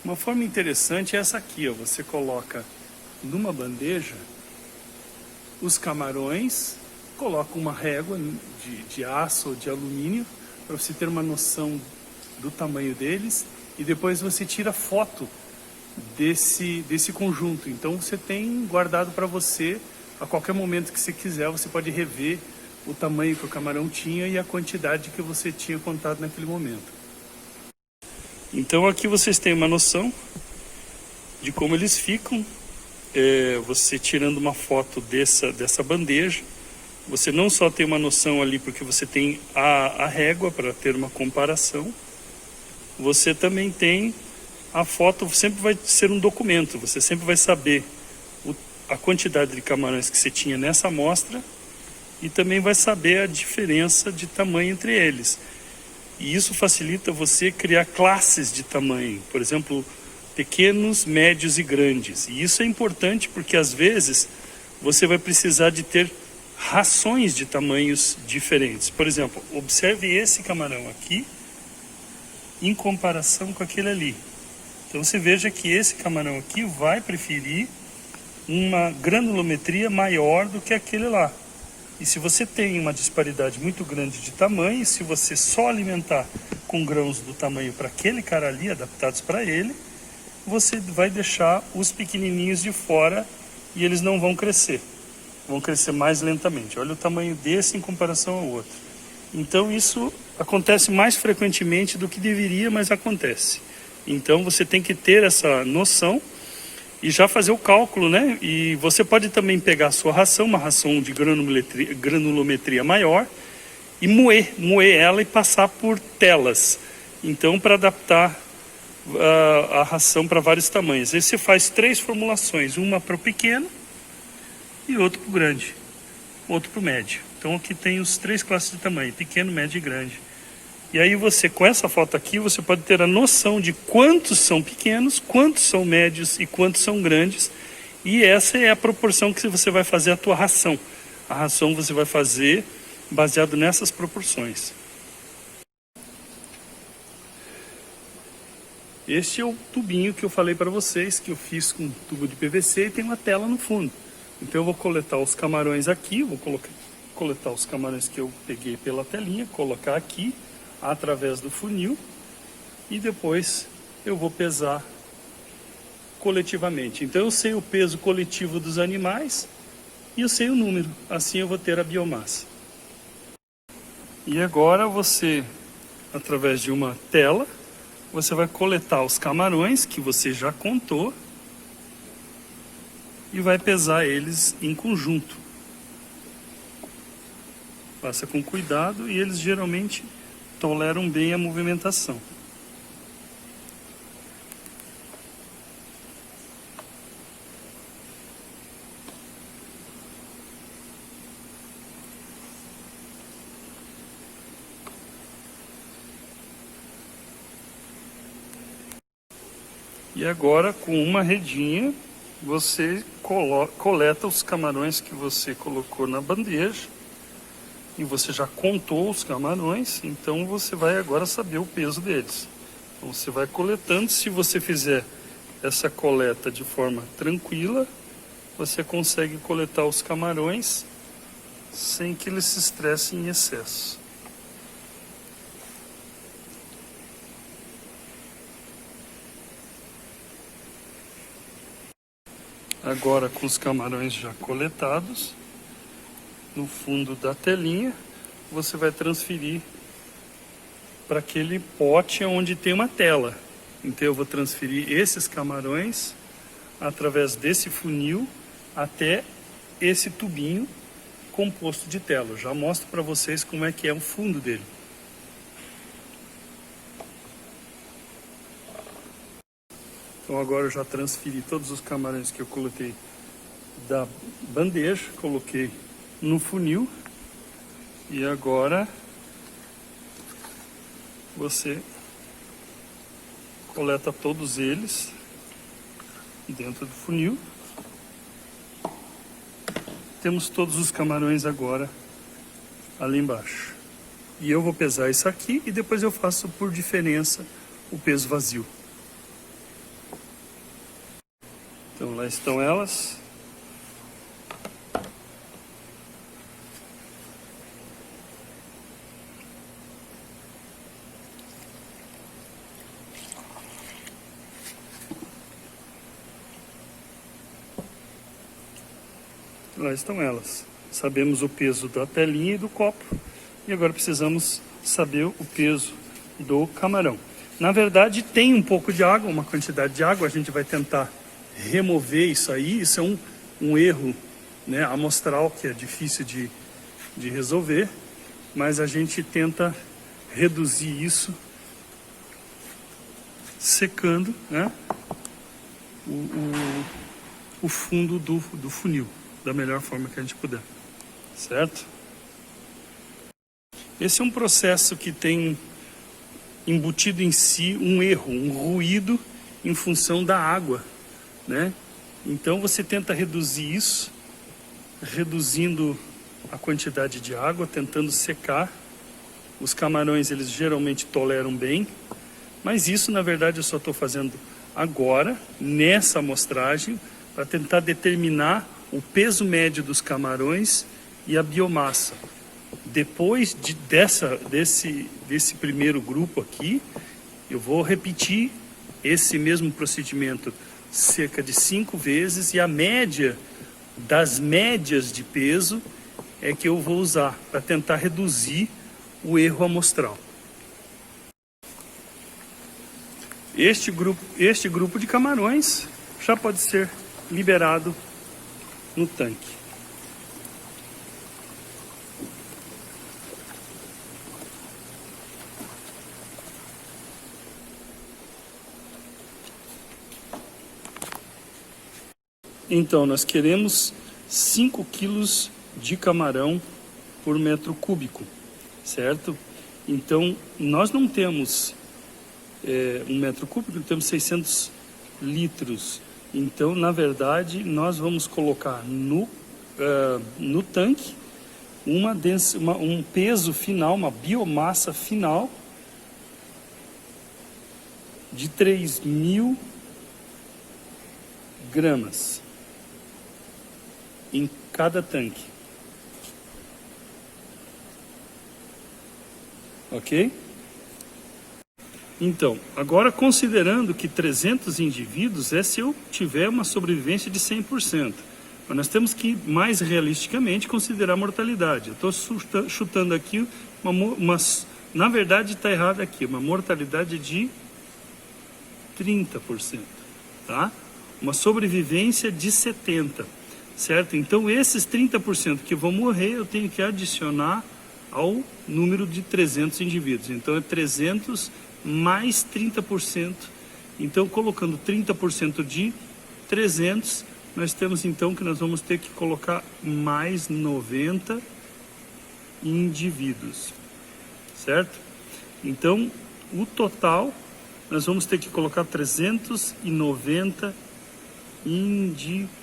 Uma forma interessante é essa aqui, ó. Você coloca numa bandeja os camarões, coloca uma régua de aço ou de alumínio para você ter uma noção do tamanho deles e depois você tira foto desse conjunto. Então você tem guardado para você, a qualquer momento que você quiser, você pode rever o tamanho que o camarão tinha e a quantidade que você tinha contado naquele momento. Então aqui vocês têm uma noção de como eles ficam. Você tirando uma foto dessa bandeja, você não só tem uma noção ali porque você tem a régua para ter uma comparação, você também tem a foto, sempre vai ser um documento, você sempre vai saber a quantidade de camarões que você tinha nessa amostra e também vai saber a diferença de tamanho entre eles. E isso facilita você criar classes de tamanho, por exemplo, pequenos, médios e grandes. E isso é importante porque às vezes você vai precisar de ter rações de tamanhos diferentes. Por exemplo, observe esse camarão aqui em comparação com aquele ali. Então você veja que esse camarão aqui vai preferir uma granulometria maior do que aquele lá. E se você tem uma disparidade muito grande de tamanho, se você só alimentar com grãos do tamanho para aquele cara ali, adaptados para ele, você vai deixar os pequenininhos de fora e eles não vão crescer mais lentamente. Olha o tamanho desse em comparação ao outro. Então isso acontece mais frequentemente do que deveria, mas acontece. Então você tem que ter essa noção e já fazer o cálculo, né? E você pode também pegar a sua ração, uma ração de granulometria maior, e moer ela e passar por telas. Então, para adaptar a ração para vários tamanhos. Aí você faz 3 formulações, uma para o pequeno e outra para o grande, outro para o médio. Então aqui tem os 3 classes de tamanho, pequeno, médio e grande. E aí você, com essa foto aqui, você pode ter a noção de quantos são pequenos, quantos são médios e quantos são grandes. E essa é a proporção que você vai fazer a tua ração. A ração você vai fazer baseado nessas proporções. Este é o tubinho que eu falei para vocês, que eu fiz com tubo de PVC e tem uma tela no fundo. Então eu vou coletar os camarões aqui, vou coletar os camarões que eu peguei pela telinha, colocar aqui através do funil e depois eu vou pesar coletivamente. Então eu sei o peso coletivo dos animais e eu sei o número, assim eu vou ter a biomassa. E agora você, através de uma tela, você vai coletar os camarões que você já contou e vai pesar eles em conjunto. Faça com cuidado e eles geralmente toleram bem a movimentação. E agora, com uma redinha, você coleta os camarões que você colocou na bandeja. E você já contou os camarões, então você vai agora saber o peso deles. Então você vai coletando. Se você fizer essa coleta de forma tranquila, você consegue coletar os camarões sem que eles se estressem em excesso. Agora, com os camarões já coletados, no fundo da telinha, você vai transferir para aquele pote onde tem uma tela. Então eu vou transferir esses camarões através desse funil até esse tubinho composto de tela. Eu já mostro para vocês como é que é o fundo dele. Então agora eu já transferi todos os camarões que eu coloquei da bandeja, coloquei no funil e agora você coleta todos eles dentro do funil. Temos todos os camarões agora ali embaixo. E eu vou pesar isso aqui e depois eu faço por diferença o peso vazio. Então lá estão elas. Lá estão elas. Sabemos o peso da telinha e do copo. E agora precisamos saber o peso do camarão. Na verdade tem um pouco de água, uma quantidade de água. A gente vai tentar remover isso aí. Isso é um erro, né, amostral, que é difícil de resolver. Mas a gente tenta reduzir isso secando, né, o fundo do funil da melhor forma que a gente puder, certo? Esse é um processo que tem embutido em si um erro, um ruído em função da água, né? Então você tenta reduzir isso, reduzindo a quantidade de água, tentando secar. Os camarões, eles geralmente toleram bem, mas isso na verdade eu só estou fazendo agora, nessa amostragem, para tentar determinar o peso médio dos camarões e a biomassa. Depois desse primeiro grupo aqui, eu vou repetir esse mesmo procedimento cerca de 5 vezes, e a média das médias de peso é que eu vou usar para tentar reduzir o erro amostral. Este grupo de camarões já pode ser liberado no tanque. Então, nós queremos 5 quilos de camarão por metro cúbico, certo? Então, nós não temos 1 metro cúbico, temos 600 litros. Então, na verdade, nós vamos colocar no tanque um peso final, uma biomassa final de 3.000 gramas em cada tanque. Ok? Então, agora considerando que 300 indivíduos é se eu tiver uma sobrevivência de 100%. Mas nós temos que, mais realisticamente, considerar a mortalidade. Eu estou chutando aqui, na verdade está errado aqui, uma mortalidade de 30%. Tá? Uma sobrevivência de 70%. Certo? Então, esses 30% que vão morrer, eu tenho que adicionar ao número de 300 indivíduos. Então, é 300 mais 30%. Então, colocando 30% de 300, nós temos então que nós vamos ter que colocar mais 90 indivíduos, certo? Então, o total, nós vamos ter que colocar 390 indivíduos,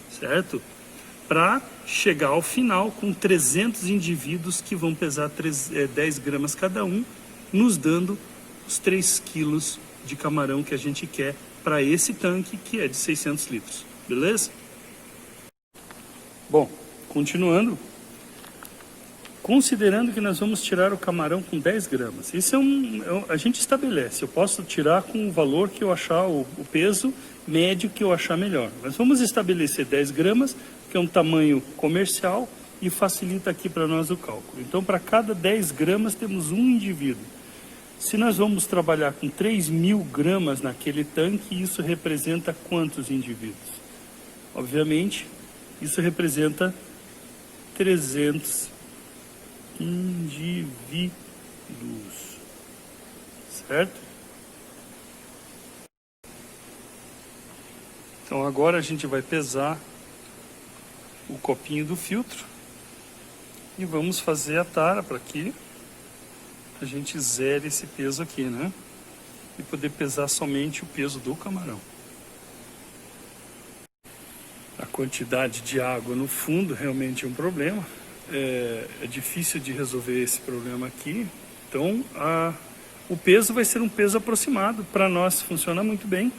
certo? Para chegar ao final com 300 indivíduos que vão pesar 10 gramas cada um, nos dando os 3 quilos de camarão que a gente quer para esse tanque, que é de 600 litros. Beleza? Bom, continuando. Considerando que nós vamos tirar o camarão com 10 gramas. Isso a gente estabelece. Eu posso tirar com o valor que eu achar, o peso médio que eu achar melhor. Mas vamos estabelecer 10 gramas, que é um tamanho comercial e facilita aqui para nós o cálculo. Então, para cada 10 gramas temos um indivíduo. Se nós vamos trabalhar com 3.000 gramas naquele tanque, isso representa quantos indivíduos? Obviamente, isso representa 300 indivíduos, certo? Então agora a gente vai pesar o copinho do filtro e vamos fazer a tara para que a gente zere esse peso aqui, né? E poder pesar somente o peso do camarão. A quantidade de água no fundo realmente é um problema. É difícil de resolver esse problema aqui. Então, o peso vai ser um peso aproximado. Para nós funciona muito bem.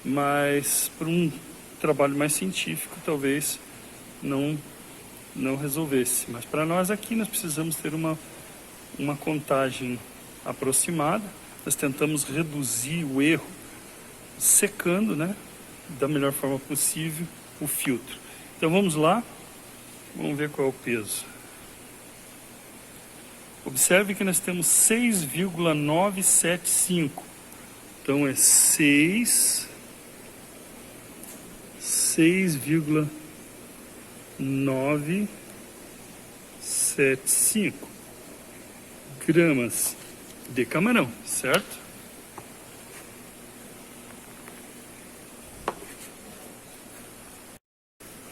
mas para um trabalho mais científico talvez não resolvesse. Mas para nós aqui nós precisamos ter uma contagem aproximada. Nós tentamos reduzir o erro secando, né, da melhor forma possível o filtro. Então vamos lá, vamos ver qual é o peso. Observe que nós temos 6,975. Então é 6,975 gramas de camarão, certo?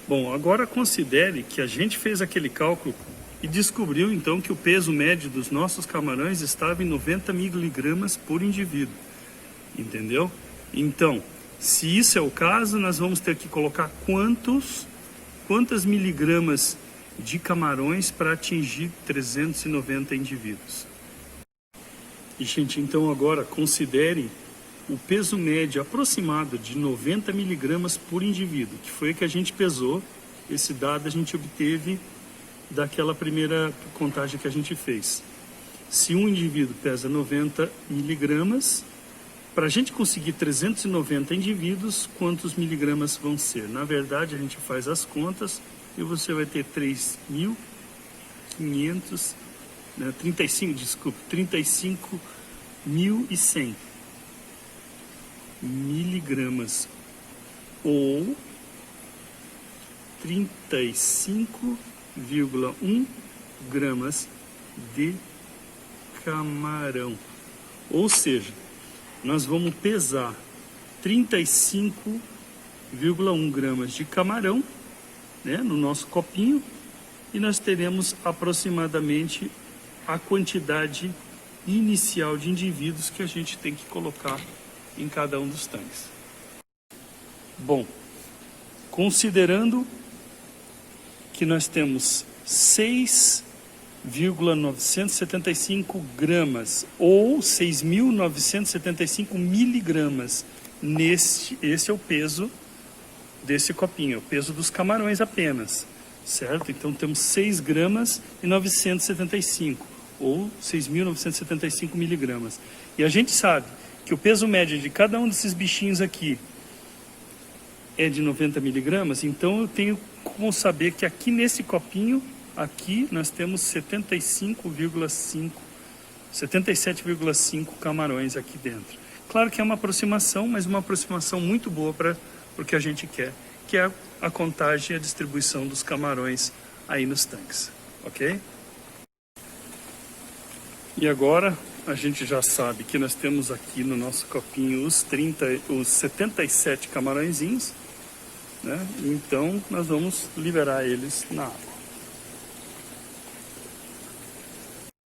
Bom, agora considere que a gente fez aquele cálculo e descobriu então que o peso médio dos nossos camarões estava em 90 miligramas por indivíduo, entendeu? Então, se isso é o caso, nós vamos ter que colocar quantas miligramas de camarões para atingir 390 indivíduos. E, gente, então agora considere o peso médio aproximado de 90 miligramas por indivíduo, que foi o que a gente pesou. Esse dado a gente obteve daquela primeira contagem que a gente fez. Se um indivíduo pesa 90 miligramas, para a gente conseguir 390 indivíduos, quantos miligramas vão ser? Na verdade, a gente faz as contas e você vai ter 35.100 miligramas ou 35,1 gramas de camarão. Ou seja, nós vamos pesar 35,1 gramas de camarão, né, no nosso copinho, e nós teremos aproximadamente a quantidade inicial de indivíduos que a gente tem que colocar em cada um dos tanques. Bom, considerando que nós temos 6,975 gramas ou 6.975 miligramas esse é o peso desse copinho, é o peso dos camarões apenas, certo? Então temos 6 gramas e 975 ou 6.975 miligramas. E a gente sabe que o peso médio de cada um desses bichinhos aqui é de 90 miligramas, então eu tenho como saber que aqui nesse copinho, aqui nós temos 77,5 camarões aqui dentro. Claro que é uma aproximação, mas uma aproximação muito boa para o que a gente quer, que é a contagem e a distribuição dos camarões aí nos tanques, ok? E agora a gente já sabe que nós temos aqui no nosso copinho os 77 camarõezinhos, né? Então nós vamos liberar eles na água.